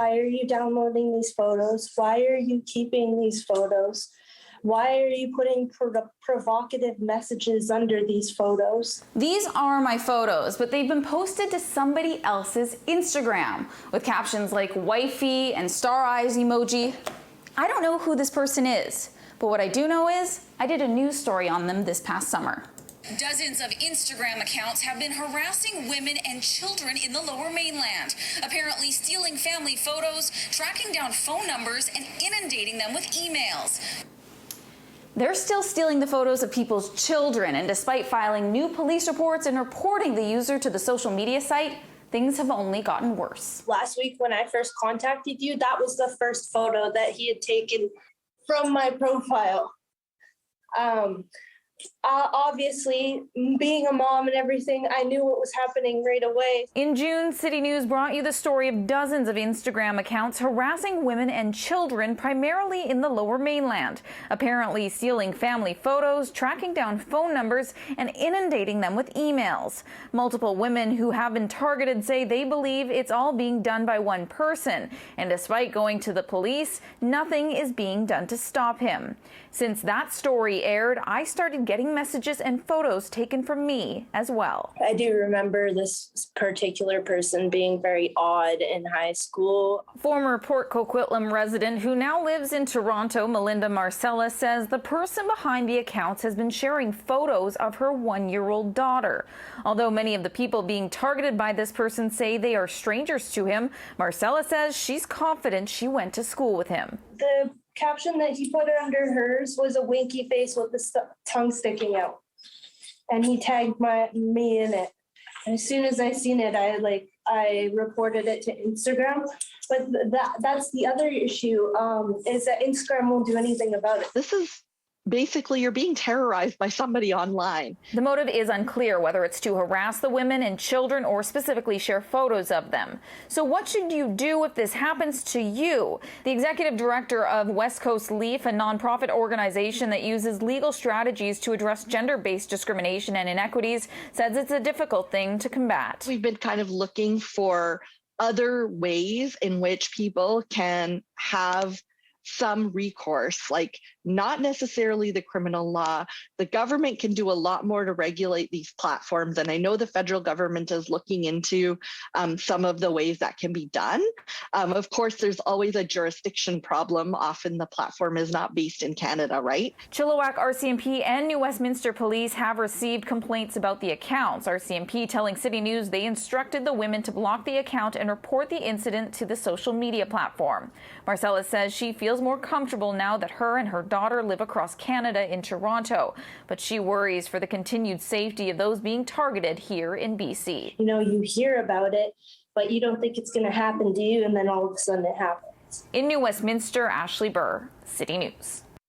Why are you downloading these photos? Why are you keeping these photos? Why are you putting provocative messages under these photos? These are my photos, but they've been posted to somebody else's Instagram with captions like wifey and star eyes emoji. I don't know who this person is, but what I do know is I did a news story on them this past summer. Dozens of Instagram accounts have been harassing women and children in the Lower Mainland, apparently stealing family photos, tracking down phone numbers, and inundating them with emails. They're still stealing the photos of people's children, and despite filing new police reports and reporting the user to the social media site, things have only gotten worse. Last week when I first contacted you, that was the first photo that he had taken from my profile. Obviously, being a mom and everything, I knew what was happening right away. In June, City News brought you the story of dozens of Instagram accounts harassing women and children, primarily in the Lower Mainland, apparently stealing family photos, tracking down phone numbers, and inundating them with emails. Multiple women who have been targeted say they believe it's all being done by one person, and despite going to the police, nothing is being done to stop him. Since that story aired, I started getting messages and photos taken from me as well. I do remember this particular person being very odd in high school. Former Port Coquitlam resident who now lives in Toronto, Melinda Marcella, says the person behind the accounts has been sharing photos of her one-year-old daughter. Although many of the people being targeted by this person say they are strangers to him, Marcella says she's confident she went to school with him. The caption that he put under hers was a winky face with the tongue sticking out, and he tagged me in it. And as soon as I seen it, I reported it to Instagram. But that's the other issue, is that Instagram won't do anything about it. This is basically you're being terrorized by somebody online. The motive is unclear, whether it's to harass the women and children or specifically share photos of them. So what should you do if this happens to you? The executive director of West Coast Leaf, a nonprofit organization that uses legal strategies to address gender-based discrimination and inequities, says it's a difficult thing to combat. We've been kind of looking for other ways in which people can have some recourse, like not necessarily the criminal law. The government can do a lot more to regulate these platforms. And I know the federal government is looking into some of the ways that can be done. Of course, there's always a jurisdiction problem. Often the platform is not based in Canada, right? Chilliwack RCMP and New Westminster Police have received complaints about the accounts. RCMP telling City News they instructed the women to block the account and report the incident to the social media platform. Marcella says she feels more comfortable now that her and her daughter live across Canada in Toronto, but she worries for the continued safety of those being targeted here in BC. You know, you hear about it, but you don't think it's going to happen to you, and then all of a sudden it happens. In New Westminster, Ashley Burr, City News.